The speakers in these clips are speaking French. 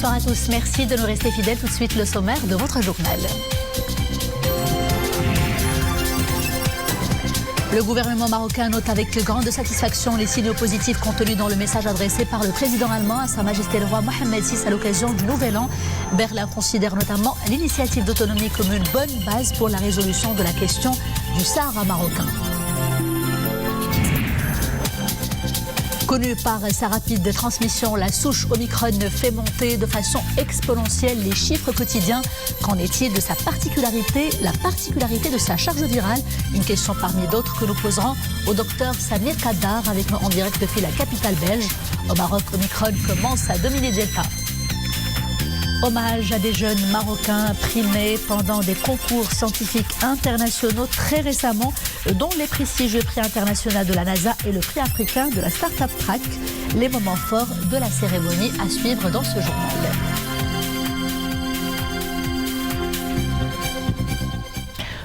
Bonsoir à tous, merci de nous rester fidèles. Tout de suite le sommaire de votre journal. Le gouvernement marocain note avec grande satisfaction les signaux positifs contenus dans le message adressé par le président allemand à Sa Majesté le roi Mohammed VI à l'occasion du Nouvel An. Berlin considère notamment l'initiative d'autonomie comme une bonne base pour la résolution de la question du Sahara marocain. Connue par sa rapide transmission, la souche Omicron fait monter de façon exponentielle les chiffres quotidiens. Qu'en est-il de sa particularité, la particularité de sa charge virale? Une question parmi d'autres que nous poserons au docteur Samir Kaddar avec nous en direct depuis la capitale belge. Au Maroc, Omicron commence à dominer Delta. Hommage à des jeunes Marocains primés pendant des concours scientifiques internationaux très récemment, dont les prestigieux prix internationaux de la NASA et le prix africain de la Startup Track. Les moments forts de la cérémonie à suivre dans ce journal.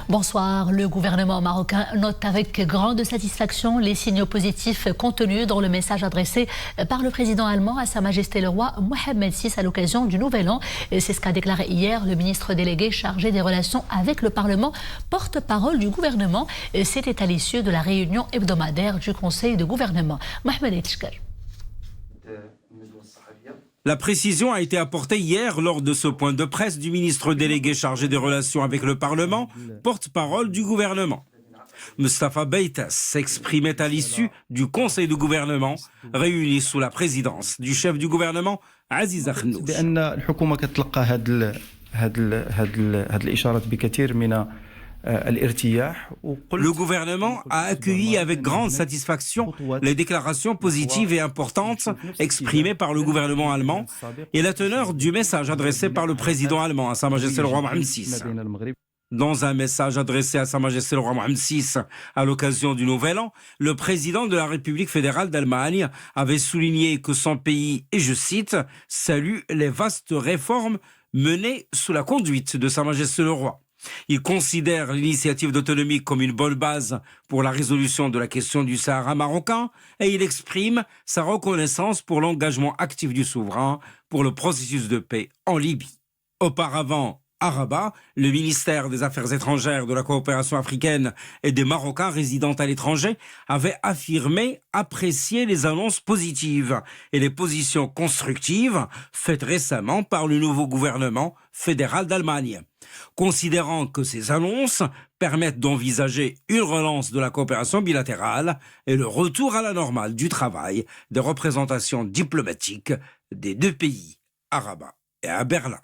Bonsoir. Le gouvernement marocain note avec grande satisfaction les signaux positifs contenus dans le message adressé par le président allemand à Sa Majesté le roi Mohammed VI à l'occasion du Nouvel An. C'est ce qu'a déclaré hier le ministre délégué chargé des relations avec le Parlement, porte-parole du gouvernement. C'était à l'issue de la réunion hebdomadaire du Conseil de gouvernement. Mohamed Etchkar. La précision a été apportée hier lors de ce point de presse du ministre délégué chargé des relations avec le Parlement, porte-parole du gouvernement. Mustafa Beitas s'exprimait à l'issue du Conseil de gouvernement réuni sous la présidence du chef du gouvernement, Aziz Akhnouch. Le gouvernement a accueilli avec grande satisfaction les déclarations positives et importantes exprimées par le gouvernement allemand et la teneur du message adressé par le président allemand à Sa Majesté le roi Mohammed VI. Dans un message adressé à Sa Majesté le roi Mohammed VI à l'occasion du Nouvel An, le président de la République fédérale d'Allemagne avait souligné que son pays, et je cite, « salue les vastes réformes menées sous la conduite de Sa Majesté le roi ». Il considère l'initiative d'autonomie comme une bonne base pour la résolution de la question du Sahara marocain et il exprime sa reconnaissance pour l'engagement actif du souverain pour le processus de paix en Libye. Auparavant, à Rabat, le ministère des Affaires étrangères, de la coopération africaine et des Marocains résidant à l'étranger avait affirmé apprécier les annonces positives et les positions constructives faites récemment par le nouveau gouvernement fédéral d'Allemagne. Considérant que ces annonces permettent d'envisager une relance de la coopération bilatérale et le retour à la normale du travail des représentations diplomatiques des deux pays, à Rabat et à Berlin.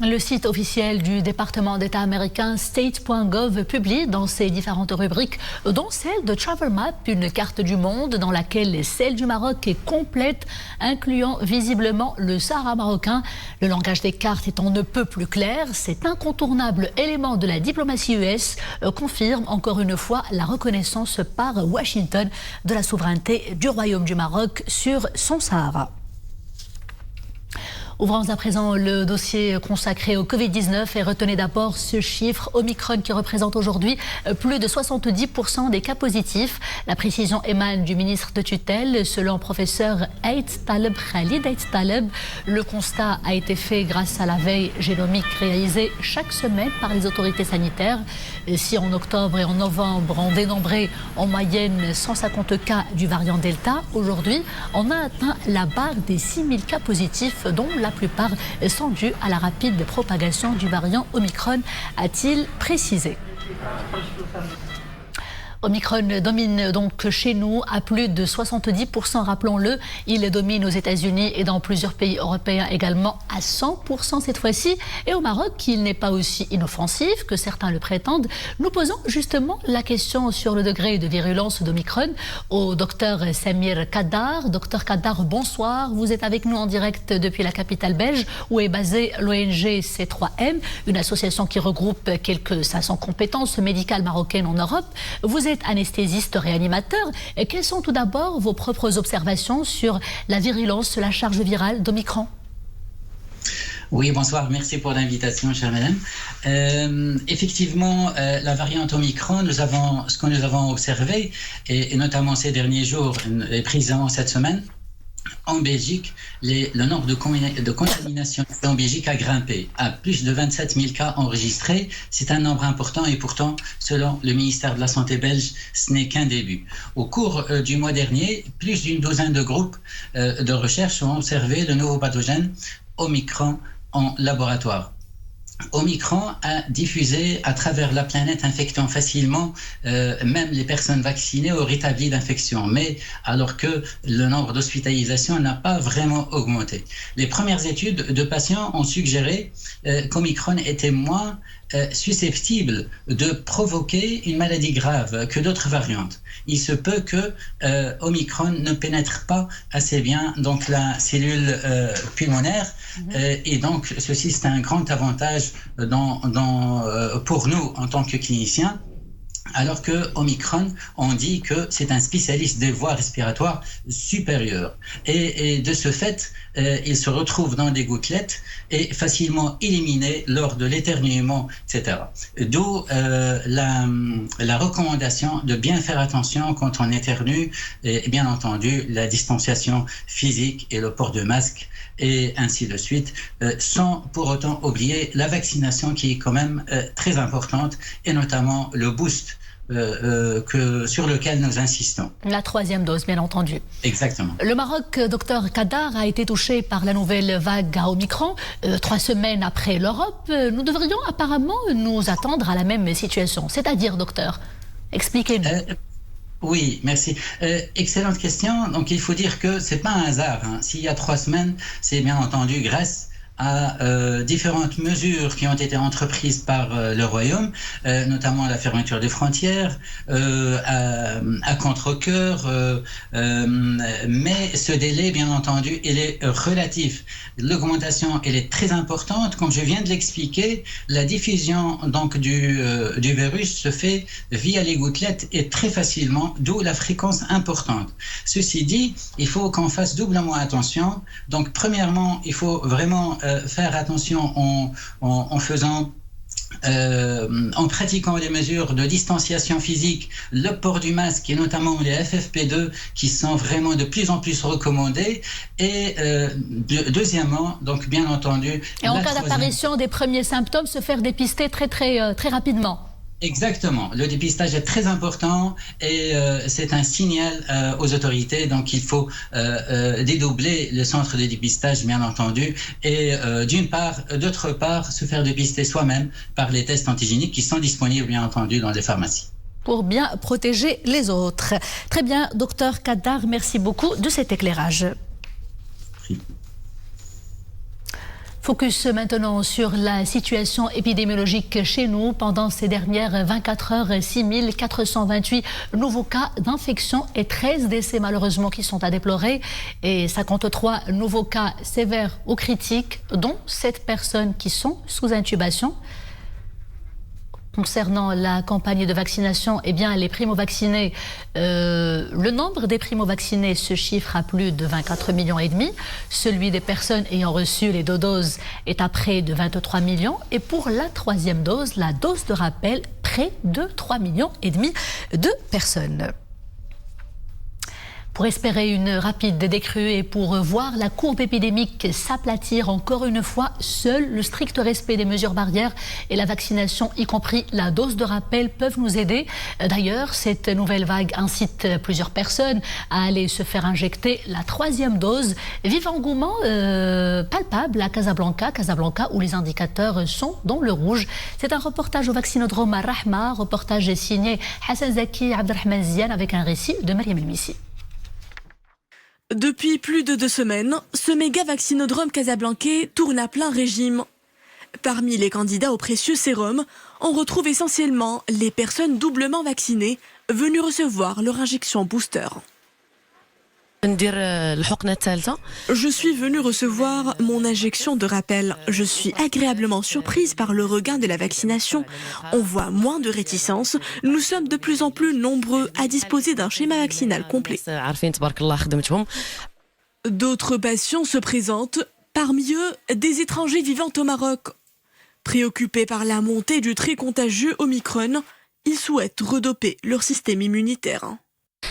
Le site officiel du département d'État américain state.gov publie dans ses différentes rubriques, dont celle de Travel Map, une carte du monde dans laquelle celle du Maroc est complète, incluant visiblement le Sahara marocain. Le langage des cartes est on ne peut plus clair. Cet incontournable élément de la diplomatie US confirme encore une fois la reconnaissance par Washington de la souveraineté du Royaume du Maroc sur son Sahara. Ouvrons à présent le dossier consacré au Covid-19 et retenez d'abord ce chiffre Omicron qui représente aujourd'hui plus de 70% des cas positifs. La précision émane du ministre de tutelle. Selon professeur Aït Taleb, Khalid Aït Taleb, le constat a été fait grâce à la veille génomique réalisée chaque semaine par les autorités sanitaires. Si en octobre et en novembre on dénombrait en moyenne 150 cas du variant Delta, aujourd'hui on a atteint la barre des 6000 cas positifs dont la plupart sont dus à la rapide propagation du variant Omicron, a-t-il précisé. Omicron domine donc chez nous à plus de 70%, rappelons-le. Il domine aux États-Unis et dans plusieurs pays européens également à 100% cette fois-ci. Et au Maroc, il n'est pas aussi inoffensif que certains le prétendent. Nous posons justement la question sur le degré de virulence d'Omicron au docteur Samir Kaddar. Docteur Kaddar, bonsoir. Vous êtes avec nous en direct depuis la capitale belge où est basée l'ONG C3M, une association qui regroupe quelques 500 compétences médicales marocaines en Europe. Vous êtes anesthésiste réanimateur. Et quelles sont tout d'abord vos propres observations sur la virulence, la charge virale d'Omicron? Oui, bonsoir, merci pour l'invitation, chère madame. Effectivement, la variante Omicron, ce que nous avons observé, et notamment ces derniers jours, et précisément cette semaine, En Belgique, le nombre de contaminations en Belgique a grimpé à plus de 27 000 cas enregistrés. C'est un nombre important et pourtant, selon le ministère de la Santé belge, ce n'est qu'un début. Au cours du mois dernier, plus d'une douzaine de groupes de recherche ont observé le nouveau pathogène Omicron en laboratoire. Omicron a diffusé à travers la planète, infectant facilement même les personnes vaccinées ou rétablies d'infection, mais alors que le nombre d'hospitalisations n'a pas vraiment augmenté. Les premières études de patients ont suggéré qu'Omicron était moins susceptible de provoquer une maladie grave que d'autres variantes. Il se peut que Omicron ne pénètre pas assez bien donc la cellule pulmonaire et donc ceci c'est un grand avantage pour nous en tant que cliniciens. Alors que Omicron, on dit que c'est un spécialiste des voies respiratoires supérieures. Et de ce fait, il se retrouve dans des gouttelettes et facilement éliminé lors de l'éternuement, etc. D'où la recommandation de bien faire attention quand on éternue et bien entendu la distanciation physique et le port de masque et ainsi de suite, sans pour autant oublier la vaccination qui est quand même très importante et notamment le boost sur lequel nous insistons. La 3e dose, bien entendu. Exactement. Le Maroc, docteur Kadar, a été touché par la nouvelle vague à Omicron. 3 semaines après l'Europe, nous devrions apparemment nous attendre à la même situation. C'est-à-dire, docteur, expliquez-nous. Oui, merci. Excellente question. Donc, il faut dire que c'est pas un hasard. S'il y a 3 semaines, c'est bien entendu grâce à différentes mesures qui ont été entreprises par le Royaume, notamment la fermeture des frontières, à contre-cœur, mais ce délai, bien entendu, il est relatif. L'augmentation, elle est très importante. Comme je viens de l'expliquer, la diffusion donc du virus se fait via les gouttelettes et très facilement, d'où la fréquence importante. Ceci dit, il faut qu'on fasse doublement attention. Donc, premièrement, il faut vraiment faire attention en faisant en pratiquant les mesures de distanciation physique, le port du masque et notamment les FFP2 qui sont vraiment de plus en plus recommandés et deuxièmement, donc bien entendu... Et en cas d'apparition des premiers symptômes, se faire dépister très rapidement. Exactement. Le dépistage est très important et c'est un signal aux autorités. Donc, il faut dédoubler le centre de dépistage, bien entendu. Et d'une part, d'autre part, se faire dépister soi-même par les tests antigéniques qui sont disponibles, bien entendu, dans les pharmacies. Pour bien protéger les autres. Très bien, docteur Kadar, merci beaucoup de cet éclairage. Oui. Focus maintenant sur la situation épidémiologique chez nous. Pendant ces dernières 24 heures, 6 428 nouveaux cas d'infection et 13 décès malheureusement qui sont à déplorer. Et 53 nouveaux cas sévères ou critiques, dont 7 personnes qui sont sous intubation. Concernant la campagne de vaccination, eh bien, les primo-vaccinés, le nombre des primo-vaccinés se chiffre à plus de 24,5 millions. Celui des personnes ayant reçu les 2 doses est à près de 23 millions. Et pour la 3e dose, la dose de rappel, près de 3,5 millions de personnes. Pour espérer une rapide décrue et pour voir la courbe épidémique s'aplatir encore une fois, seul le strict respect des mesures barrières et la vaccination, y compris la dose de rappel, peuvent nous aider. D'ailleurs, cette nouvelle vague incite plusieurs personnes à aller se faire injecter la 3e dose. Vive engouement palpable à Casablanca où les indicateurs sont dans le rouge. C'est un reportage au vaccinodrome Rahma, reportage signé Hassan Zaki Abdelrahman Zian avec un récit de Mariam El-Missi. Depuis plus de 2 semaines, ce méga vaccinodrome casablancais tourne à plein régime. Parmi les candidats au précieux sérum, on retrouve essentiellement les personnes doublement vaccinées venues recevoir leur injection booster. Je suis venue recevoir mon injection de rappel. Je suis agréablement surprise par le regain de la vaccination. On voit moins de réticence. Nous sommes de plus en plus nombreux à disposer d'un schéma vaccinal complet. D'autres patients se présentent, parmi eux des étrangers vivant au Maroc. Préoccupés par la montée du très contagieux Omicron, ils souhaitent redoper leur système immunitaire.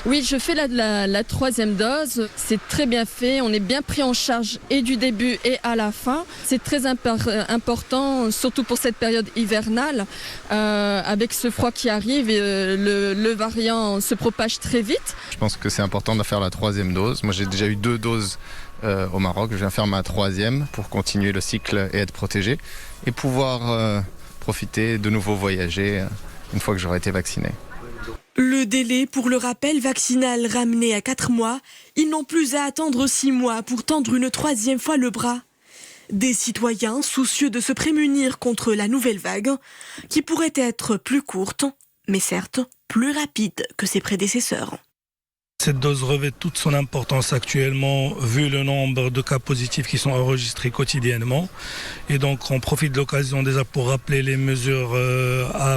Oui, je fais la troisième dose. C'est très bien fait. On est bien pris en charge et du début et à la fin. C'est très important, surtout pour cette période hivernale. Avec ce froid qui arrive, le variant se propage très vite. Je pense que c'est important de faire la troisième dose. Moi, j'ai déjà eu 2 doses au Maroc. Je viens faire ma 3e pour continuer le cycle et être protégé et pouvoir profiter de nouveau voyager une fois que j'aurai été vacciné. Le délai pour le rappel vaccinal ramené à 4 mois, ils n'ont plus à attendre 6 mois pour tendre une 3e fois le bras. Des citoyens soucieux de se prémunir contre la nouvelle vague, qui pourrait être plus courte, mais certes plus rapide que ses prédécesseurs. Cette dose revêt toute son importance actuellement, vu le nombre de cas positifs qui sont enregistrés quotidiennement. Et donc on profite de l'occasion déjà pour rappeler les mesures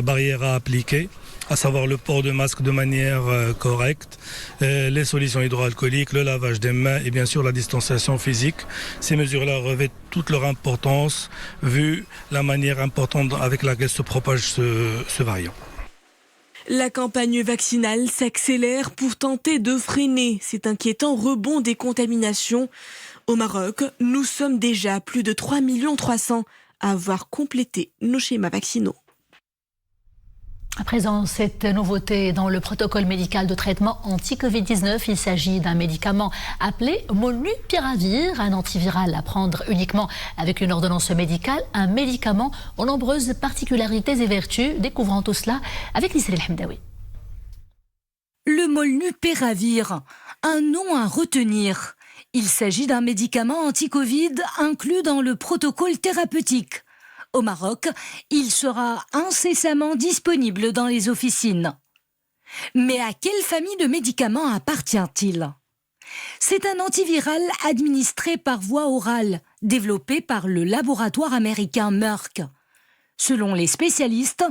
barrières à appliquer, à savoir le port de masque de manière correcte, les solutions hydroalcooliques, le lavage des mains et bien sûr la distanciation physique. Ces mesures-là revêtent toute leur importance vu la manière importante avec laquelle se propage ce variant. La campagne vaccinale s'accélère pour tenter de freiner cet inquiétant rebond des contaminations. Au Maroc, nous sommes déjà plus de 3,3 millions à avoir complété nos schémas vaccinaux. À présent, cette nouveauté dans le protocole médical de traitement anti-Covid-19, il s'agit d'un médicament appelé Molnupiravir, un antiviral à prendre uniquement avec une ordonnance médicale, un médicament aux nombreuses particularités et vertus. Découvrons tout cela avec Lissel El-Hamdaoui. Le Molnupiravir, un nom à retenir. Il s'agit d'un médicament anti-Covid inclus dans le protocole thérapeutique. Au Maroc, il sera incessamment disponible dans les officines. Mais à quelle famille de médicaments appartient-il ? C'est un antiviral administré par voie orale, développé par le laboratoire américain Merck. Selon les spécialistes,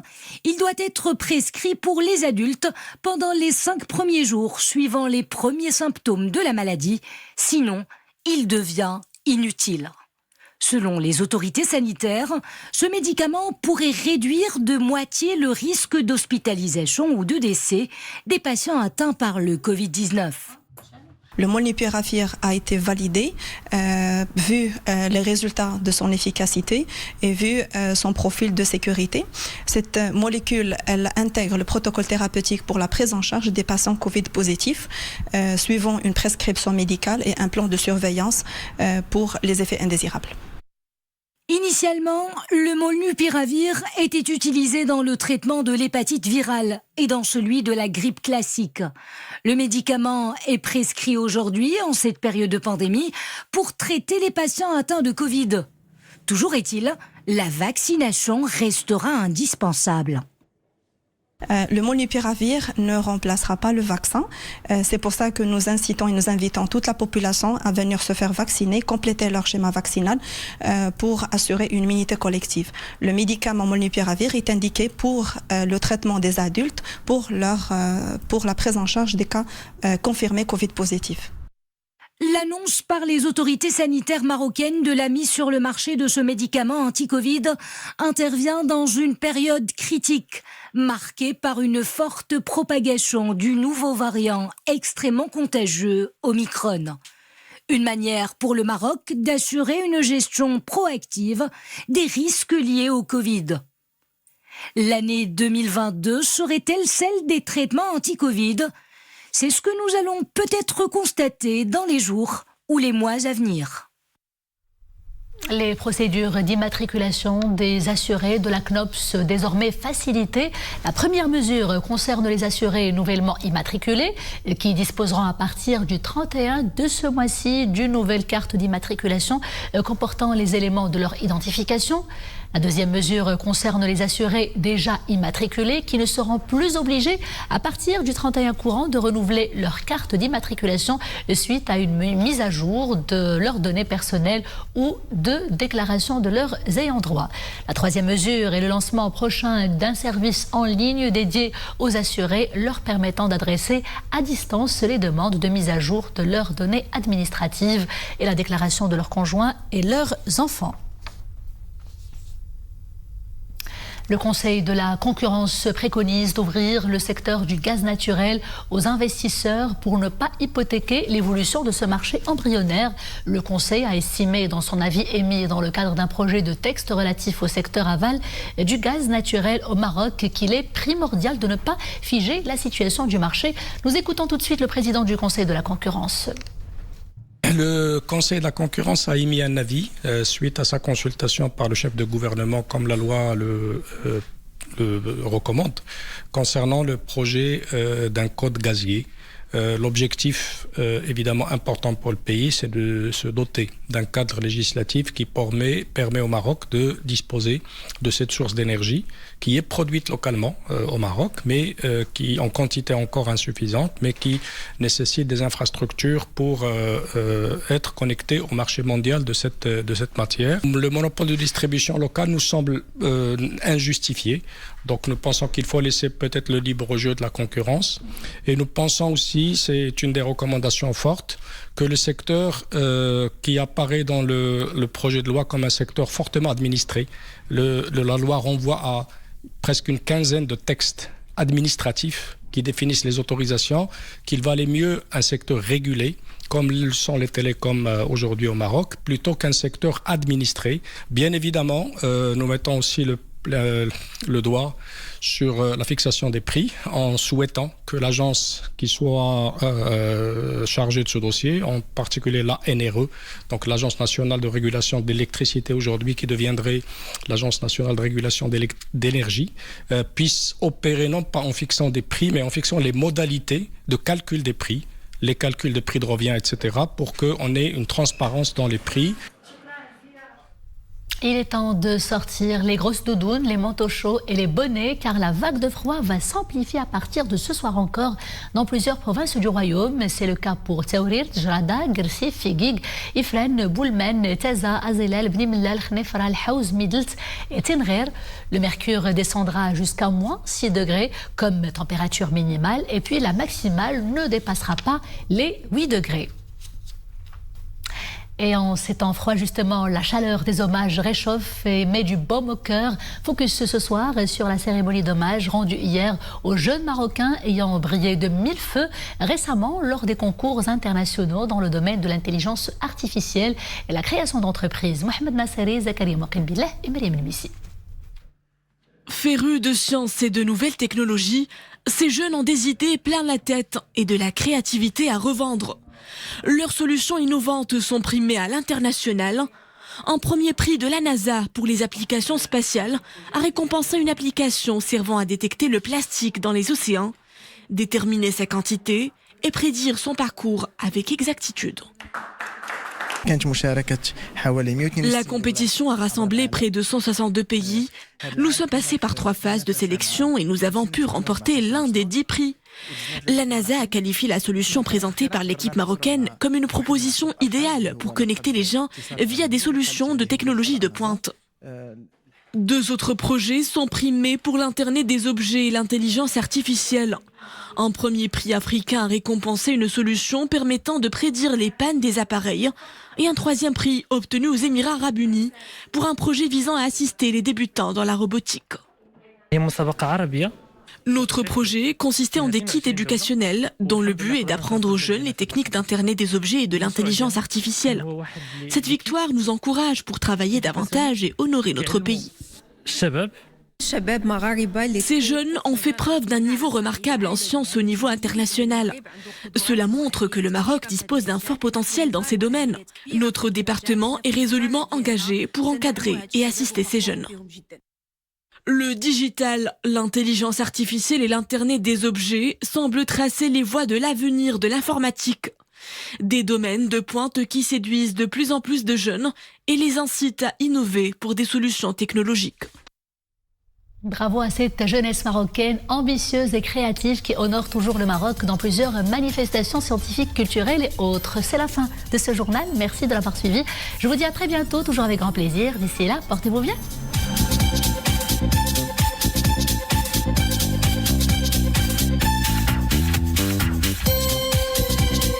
il doit être prescrit pour les adultes pendant les 5 premiers jours suivant les premiers symptômes de la maladie, sinon il devient inutile. Selon les autorités sanitaires, ce médicament pourrait réduire de moitié le risque d'hospitalisation ou de décès des patients atteints par le Covid-19. Le Molnupiravir a été validé, vu les résultats de son efficacité et vu son profil de sécurité. Cette molécule, elle intègre le protocole thérapeutique pour la prise en charge des patients Covid positifs, suivant une prescription médicale et un plan de surveillance pour les effets indésirables. Initialement, le Molnupiravir était utilisé dans le traitement de l'hépatite virale et dans celui de la grippe classique. Le médicament est prescrit aujourd'hui, en cette période de pandémie, pour traiter les patients atteints de Covid. Toujours est-il, la vaccination restera indispensable. Le Molnupiravir ne remplacera pas le vaccin. C'est pour ça que nous incitons et nous invitons toute la population à venir se faire vacciner, compléter leur schéma vaccinal pour assurer une immunité collective. Le médicament Molnupiravir est indiqué pour le traitement des adultes, pour la prise en charge des cas confirmés Covid positifs. L'annonce par les autorités sanitaires marocaines de la mise sur le marché de ce médicament anti-Covid intervient dans une période critique, marquée par une forte propagation du nouveau variant extrêmement contagieux Omicron. Une manière pour le Maroc d'assurer une gestion proactive des risques liés au Covid. L'année 2022 serait-elle celle des traitements anti-Covid ? C'est ce que nous allons peut-être constater dans les jours ou les mois à venir. Les procédures d'immatriculation des assurés de la CNOPS désormais facilitées. La première mesure concerne les assurés nouvellement immatriculés qui disposeront à partir du 31 de ce mois-ci d'une nouvelle carte d'immatriculation comportant les éléments de leur identification. La deuxième mesure concerne les assurés déjà immatriculés qui ne seront plus obligés à partir du 31 courant de renouveler leur carte d'immatriculation suite à une mise à jour de leurs données personnelles ou de déclaration de leurs ayants droit. La troisième mesure est le lancement prochain d'un service en ligne dédié aux assurés leur permettant d'adresser à distance les demandes de mise à jour de leurs données administratives et la déclaration de leurs conjoints et leurs enfants. Le Conseil de la concurrence préconise d'ouvrir le secteur du gaz naturel aux investisseurs pour ne pas hypothéquer l'évolution de ce marché embryonnaire. Le Conseil a estimé dans son avis émis dans le cadre d'un projet de texte relatif au secteur aval du gaz naturel au Maroc qu'il est primordial de ne pas figer la situation du marché. Nous écoutons tout de suite le président du Conseil de la concurrence. Le Conseil de la concurrence a émis un avis suite à sa consultation par le chef de gouvernement, comme la loi le recommande, concernant le projet d'un code gazier. L'objectif évidemment important pour le pays, c'est de se doter d'un cadre législatif qui permet au Maroc de disposer de cette source d'énergie qui est produite localement au Maroc, mais qui en quantité encore insuffisante, mais qui nécessite des infrastructures pour être connectée au marché mondial de cette matière. Le monopole de distribution locale nous semble injustifié. Donc nous pensons qu'il faut laisser peut-être le libre jeu de la concurrence. Et nous pensons aussi, c'est une des recommandations fortes, que le secteur qui apparaît dans le projet de loi comme un secteur fortement administré, la loi renvoie à presque une quinzaine de textes administratifs qui définissent les autorisations, qu'il valait mieux un secteur régulé, comme le sont les télécoms aujourd'hui au Maroc, plutôt qu'un secteur administré. Bien évidemment, nous mettons aussi le doigt sur la fixation des prix en souhaitant que l'agence qui soit chargée de ce dossier, en particulier la NRE, donc l'Agence nationale de régulation de l'électricité aujourd'hui qui deviendrait l'Agence nationale de régulation d'énergie, puisse opérer non pas en fixant des prix mais en fixant les modalités de calcul des prix, les calculs de prix de revient, etc., pour qu'on ait une transparence dans les prix. Il est temps de sortir les grosses doudounes, les manteaux chauds et les bonnets, car la vague de froid va s'amplifier à partir de ce soir encore dans plusieurs provinces du royaume. C'est le cas pour Taourir, Jrada, Gersif, Figuig, Ifren, Boulmen, Taza, Azelel, Bni Mellal, Khnefra, Al-Haouz, Midelt et Tenrer. Le mercure descendra jusqu'à moins 6 degrés comme température minimale et puis la maximale ne dépassera pas les 8 degrés. Et en ces temps froids, justement, la chaleur des hommages réchauffe et met du baume au cœur. Focus ce soir sur la cérémonie d'hommage rendue hier aux jeunes Marocains ayant brillé de mille feux récemment lors des concours internationaux dans le domaine de l'intelligence artificielle et la création d'entreprises. Mohamed Nasseri, Zakaria Moqenbillah et Myriam Missi. Férus de science et de nouvelles technologies, ces jeunes ont des idées plein la tête et de la créativité à revendre. Leurs solutions innovantes sont primées à l'international. Un premier prix de la NASA pour les applications spatiales a récompensé une application servant à détecter le plastique dans les océans, déterminer sa quantité et prédire son parcours avec exactitude. La compétition a rassemblé près de 162 pays. Nous sommes passés par 3 phases de sélection et nous avons pu remporter l'un des 10 prix. La NASA a qualifié la solution présentée par l'équipe marocaine comme une proposition idéale pour connecter les gens via des solutions de technologie de pointe. 2 autres projets sont primés pour l'Internet des objets et l'intelligence artificielle. Un premier prix africain a récompensé une solution permettant de prédire les pannes des appareils et un 3e prix obtenu aux Émirats arabes unis pour un projet visant à assister les débutants dans la robotique. Notre projet consistait en des kits éducationnels dont le but est d'apprendre aux jeunes les techniques d'Internet des objets et de l'intelligence artificielle. Cette victoire nous encourage pour travailler davantage et honorer notre pays. Ces jeunes ont fait preuve d'un niveau remarquable en sciences au niveau international. Cela montre que le Maroc dispose d'un fort potentiel dans ces domaines. Notre département est résolument engagé pour encadrer et assister ces jeunes. Le digital, l'intelligence artificielle et l'Internet des objets semblent tracer les voies de l'avenir de l'informatique. Des domaines de pointe qui séduisent de plus en plus de jeunes et les incitent à innover pour des solutions technologiques. Bravo à cette jeunesse marocaine ambitieuse et créative qui honore toujours le Maroc dans plusieurs manifestations scientifiques, culturelles et autres. C'est la fin de ce journal. Merci de l'avoir suivi. Je vous dis à très bientôt, toujours avec grand plaisir. D'ici là, portez-vous bien.